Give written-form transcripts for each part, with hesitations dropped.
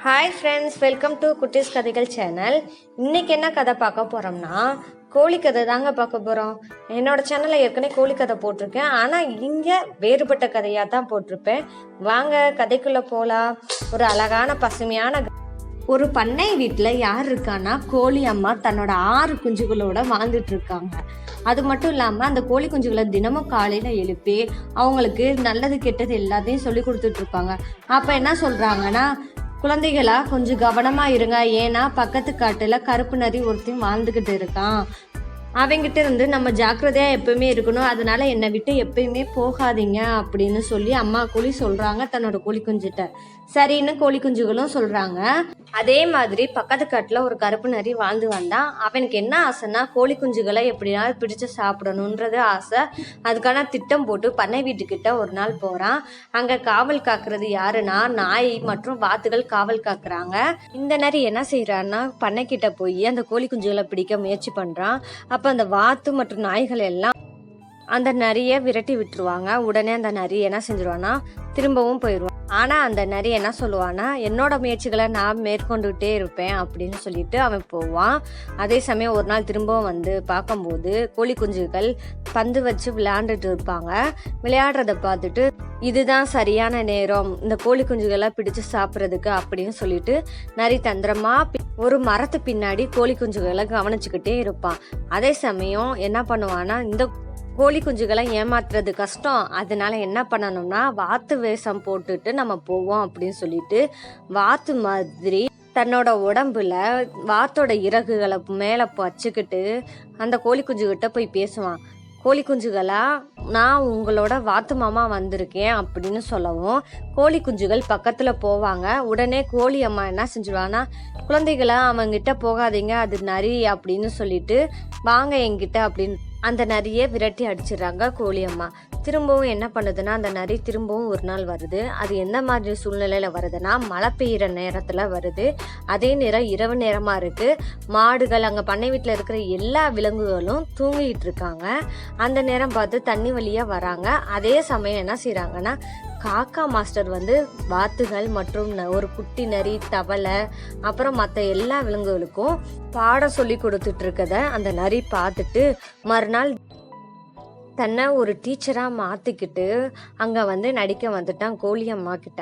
Hi friends, welcome to குட்டீஸ் கதைகள் channel. இன்றைக்கி என்ன கதை பார்க்க போகிறோம்னா, கோழி கதை தாங்க பார்க்க போகிறோம். என்னோடய சேனலில் ஏற்கனவே கோழி கதை போட்டிருக்கேன், ஆனால் இங்கே வேறுபட்ட கதையாக தான் போட்டிருப்பேன். வாங்க கதைக்குள்ளே போகலாம். ஒரு அழகான பசுமையான ஒரு பண்ணை வீட்டில் யார் இருக்கான்னா, கோழி அம்மா தன்னோட 6 குஞ்சுகளோட வாழ்ந்துட்டு இருக்காங்க. அது மட்டும் இல்லாமல் அந்த கோழி குஞ்சுகளை தினமும் காலையில் எழுப்பி அவங்களுக்கு நல்லது கெட்டது எல்லாத்தையும் சொல்லி கொடுத்துட்டு இருப்பாங்க. அப்போ என்ன சொல்கிறாங்கன்னா, குழந்தைகளா கொஞ்சம் கவனமா இருங்க, ஏன்னா பக்கத்து காட்டுல கருப்பு நரி ஒருத்தையும் வாழ்ந்துகிட்டு இருக்கான். அவங்கிட்ட இருந்து நம்ம ஜாக்கிரதையா எப்பயுமே இருக்கணும், அதனால என்னை விட்டு எப்பயுமே போகாதீங்க அப்படின்னு சொல்லி அம்மா கோழி சொல்றாங்க தன்னோட கோழி குஞ்சுட்ட. சரின்னு கோழி குஞ்சுகளும் சொல்றாங்க. அதே மாதிரி பக்கத்து காட்டுல ஒரு கருப்பு நரி வாழ்ந்து வந்தான். அவனுக்கு என்ன ஆசைன்னா, கோழி குஞ்சுகளை எப்படியாவது பிடிச்சு சாப்பிடணுன்றது ஆசை. அதுக்கான திட்டம் போட்டு பண்ணை வீட்டுக்கிட்ட ஒரு நாள் போறான். அங்க காவல் காக்குறது யாருன்னா, நாய் மற்றும் வாத்துகள் காவல் காக்குறாங்க. இந்த நரி என்ன செய்யறான்னா, பண்ணைக்கிட்ட போய் அந்த கோழி குஞ்சுகளை பிடிக்க முயற்சி பண்றான். அப்ப அந்த வாத்து மற்றும் நாய்கள் எல்லாம் அந்த நரியை விரட்டி விட்டுருவாங்க. உடனே அந்த நரி என்ன செஞ்சிருவானா, திரும்பவும் போயிடுவான். ஆனா அந்த நரி என்ன சொல்லுவானா, என்னோட முயற்சிகளை நான் மேற்கொண்டுகிட்டே இருப்பேன் அப்படின்னு சொல்லிட்டு அவன் போவான். அதே சமயம் ஒரு நாள் திரும்பவும் வந்து பார்க்கும்போது கோழி குஞ்சுகள் பந்து வச்சு விளையாண்டுட்டு இருப்பாங்க. விளையாடுறத பார்த்துட்டு இதுதான் சரியான நேரம் இந்த கோழி குஞ்சுகளை பிடிச்சு சாப்பிட்றதுக்கு அப்படின்னு சொல்லிட்டு நரி தந்திரமா ஒரு மரத்து பின்னாடி கோழி குஞ்சுகளை கவனிச்சுக்கிட்டே இருப்பான். அதே சமயம் என்ன பண்ணுவான்னா, இந்த கோழி குஞ்சுகளை ஏமாத்துறது கஷ்டம், அதனால என்ன பண்ணணும்னா வாத்து வேஷம் போட்டுட்டு நம்ம போவோம் அப்படின்னு சொல்லிட்டு வாத்து மாதிரி தன்னோட உடம்புல வாத்தோட இறகுகளை மேலே வச்சுக்கிட்டு அந்த கோழி குஞ்சுகிட்ட போய் பேசுவான். கோழி குஞ்சுகளா, நான் உங்களோட வாத்து மாமா வந்திருக்கேன் அப்படின்னு சொல்லவும் கோழி குஞ்சுகள் பக்கத்தில் போவாங்க. உடனே கோழி அம்மா என்ன செஞ்சுருவாங்கன்னா, குழந்தைகளா அவங்கிட்ட போகாதீங்க, அது நரி அப்படின்னு சொல்லிட்டு வாங்க என்கிட்ட அப்படின்னு அந்த நரியை விரட்டி அடிச்சிடுறாங்க கோழி அம்மா. திரும்பவும் என்ன பண்ணுதுன்னா, அந்த நரி திரும்பவும் ஒரு நாள் வருது. அது எந்த மாதிரி சூழ்நிலையில வருதுன்னா, மழை பெய்கிற நேரத்துல வருது. அதே நேரம் இரவு நேரமா இருக்கு. மாடுகள் அங்க பண்ணை வீட்டுல இருக்கிற எல்லா விலங்குகளும் தூங்கிட்டு இருக்காங்க. அந்த நேரம் பார்த்து தண்ணி வழியா வராங்க. அதே சமயம் என்ன செய்யறாங்கன்னா, காக்கா மாஸ்டர் வந்து வாத்துகள் மற்றும் ஒரு குட்டி நரி, தவளை, அப்புறம் மற்ற எல்லா விலங்குகளுக்கும் பாடம் சொல்லி கொடுத்துட்டு இருக்கத அந்த நரி பார்த்துட்டு மறுநாள் தன்னை ஒரு டீச்சராக மாற்றிக்கிட்டு அங்கே வந்து நடிக்க வந்துட்டான் கோழி அம்மா கிட்ட.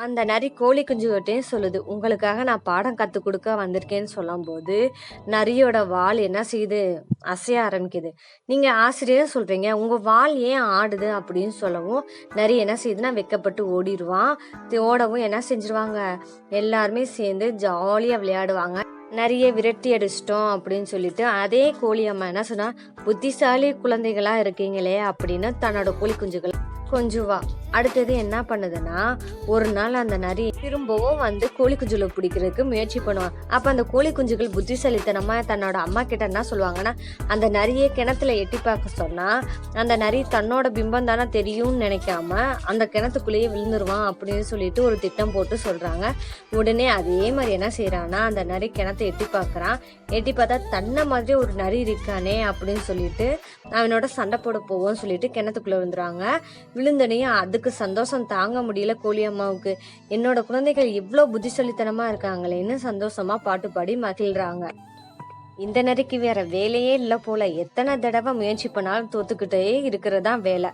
அந்த நரி கோழி குஞ்சுகிட்டையும் சொல்லுது, உங்களுக்காக நான் பாடம் கற்றுக் கொடுக்க வந்திருக்கேன்னு சொல்லும் போது நரியோட வால் என்ன செய்யுது, அசைய ஆரம்பிக்குது. நீங்கள் ஆசிரியர் சொல்கிறீங்க, உங்கள் வால் ஏன் ஆடுது அப்படின்னு சொல்லவும் நரி என்ன செய்யுதுன்னா வெக்கப்பட்டு ஓடிடுவான். ஓடவும் என்ன செஞ்சிருவாங்க, எல்லாருமே சேர்ந்து ஜாலியாக விளையாடுவாங்க. நிறைய விரட்டி அடிச்சிட்டோம் அப்படின்னு சொல்லிட்டு அதே கோழி அம்மா என்ன சொன்னா, புத்திசாலி குழந்தைகளா இருக்கீங்களே அப்படின்னு தன்னோட கோழி குஞ்சுகள் கொஞ்சுவா. அடுத்தது என்ன பண்ணுதுன்னா, ஒரு நாள் அந்த நரி திரும்பவும் வந்து கோழி குஞ்சுகளை பிடிக்கிறதுக்கு முயற்சி பண்ணுவான். அப்ப அந்த கோழி குஞ்சுகள் புத்திசாலித்தனமா தன்னோட அம்மா கிட்ட என்ன சொல்லுவாங்கன்னா, அந்த நரியை கிணத்துல எட்டி பார்க்க சொன்னா அந்த நரி தன்னோட பிம்பம் தானே தெரியும்னு நினைக்காம அந்த கிணத்துக்குள்ளேயே விழுந்துருவான் அப்படின்னு சொல்லிட்டு ஒரு திட்டம் போட்டு சொல்றாங்க. உடனே அதே மாதிரி என்ன செய்யறான்னா, அந்த நரி கிணத்தை எட்டி பார்க்கறான். எட்டி பார்த்தா தன்னை மாதிரி ஒரு நரி இருக்கானே அப்படின்னு சொல்லிட்டு அவனோட சண்டை போட போவோம்னு சொல்லிட்டு கிணத்துக்குள்ள விழுந்துறாங்க. விழுந்தனையும் அதுக்கு சந்தோஷம் தாங்க முடியல கோழி அம்மாவுக்கு. என்னோட குழந்தைகள் இவ்வளோ புத்திசாலித்தனமா இருக்காங்களேன்னு சந்தோஷமா பாட்டு பாடி மகிழ்றாங்க. இந்த நரிக்கு வேற வேலையே இல்லை போல, எத்தனை தடவை முயற்சி பண்ணாலும் தோத்துக்கிட்டே இருக்கிறதா வேலை.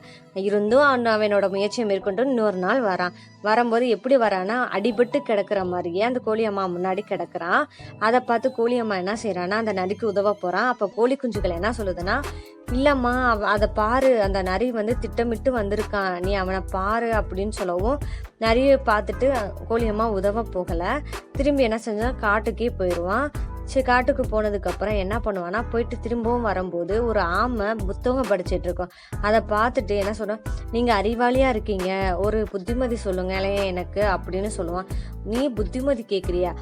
இருந்தும் அவனோட முயற்சியை மேற்கொண்டு இன்னொரு நாள் வரான். வரும்போது எப்படி வரானா, அடிபட்டு கிடக்குற மாதிரியே அந்த கோழி அம்மா முன்னாடி கிடக்குறான். அதை பார்த்து கோழி அம்மா என்ன செய்யறான்னா, அந்த நரிக்கு உதவ போறான். அப்ப கோழி குஞ்சுகள் என்ன சொல்லுதுன்னா, இல்லம்மா அதை பாரு, அந்த நரி வந்து திட்டமிட்டு வந்திருக்கான், நீ அவனை பாரு அப்படின்னு சொல்லவும் நரியை பார்த்துட்டு கோழி அம்மா உதவ போகல. திரும்பி என்ன செஞ்சா காட்டுக்கே போயிடுவான். சரி, காட்டுக்கு போனதுக்கு அப்புறம் என்ன பண்ணுவான்னா, போயிட்டு திரும்பவும் வரும்போது ஒரு ஆமை புத்தகம் படிச்சுட்டு இருக்கோம். அதை பார்த்துட்டு என்ன சொல்றோம், நீங்க அறிவாளியா இருக்கீங்க, ஒரு புத்திமதி சொல்லுங்களே எனக்கு அப்படின்னு சொல்லுவான். நீ புத்திமதி கேட்குறியா,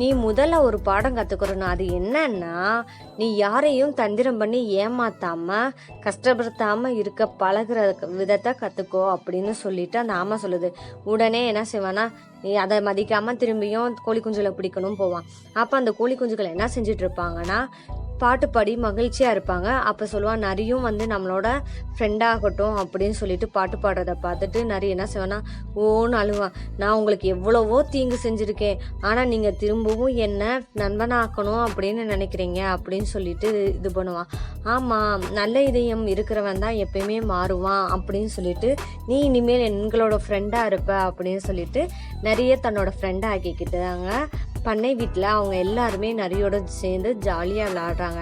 நீ முதல்ல ஒரு பாடம் கற்றுக்கணும். அது என்னன்னா, நீ யாரையும் தந்திரம் பண்ணி ஏமாத்தாம கஷ்டப்படுத்தாம இருக்க பழகுற விதத்தை கற்றுக்கோ அப்படின்னு சொல்லிட்டு அந்த ஆமை சொல்லுது. உடனே என்ன செய்வானா, நீ அதை மதிக்காம திரும்பியும் கோழி குஞ்சுகளை பிடிக்கணும் போவான். அப்போ அந்த கோழி குஞ்சுகள் என்ன செஞ்சுட்டு இருப்பாங்கன்னா, பாட்டு பாடி மகிழ்ச்சியாக இருப்பாங்க. அப்போ சொல்லுவான், நரியும் வந்து நம்மளோட ஃப்ரெண்டாகட்டும் அப்படின்னு சொல்லிட்டு பாட்டு பாடுறத பார்த்துட்டு நரி என்ன செய்வான்னா, ஓன்னு அழுவான். நான் உங்களுக்கு எவ்வளவோ தீங்கு செஞ்சுருக்கேன், ஆனால் நீங்கள் திரும்பவும் என்ன நண்பனாக்கணும் அப்படின்னு நினைக்கிறீங்க அப்படின்னு சொல்லிட்டு இது பண்ணுவான். ஆமாம், நல்ல இதயம் இருக்கிறவன் தான் எப்பயுமே மாறுவான் அப்படின்னு சொல்லிட்டு, நீ இனிமேல் எங்களோட ஃப்ரெண்டாக இருப்ப அப்படின்னு சொல்லிட்டு நிறைய தன்னோட ஃப்ரெண்டாக ஆக்கிக்கிட்டாங்க. பண்ணை வீட்டில் அவங்க எல்லாருமே நரியோட சேர்ந்து ஜாலியாக விளாடுறாங்க.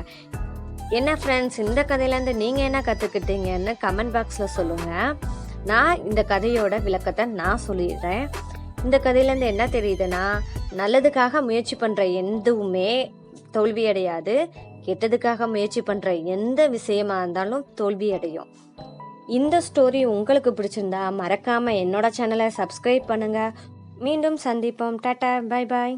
என்ன ஃப்ரெண்ட்ஸ், இந்த கதையிலேருந்து நீங்கள் என்ன கற்றுக்கிட்டீங்கன்னு கமெண்ட் பாக்ஸில் சொல்லுங்கள். நான் இந்த கதையோட விளக்கத்தை நான் சொல்லிடுறேன். இந்த கதையிலேருந்து என்ன தெரியுதுன்னா, நல்லதுக்காக முயற்சி பண்ணுற எதுவுமே தோல்வி அடையாது. கெட்டதுக்காக முயற்சி பண்ணுற எந்த விஷயமா இருந்தாலும் தோல்வி அடையும். இந்த ஸ்டோரி உங்களுக்கு பிடிச்சிருந்தா மறக்காமல் என்னோட சேனலை சப்ஸ்கிரைப் பண்ணுங்கள். மீண்டும் சந்திப்போம். Tata, bye bye.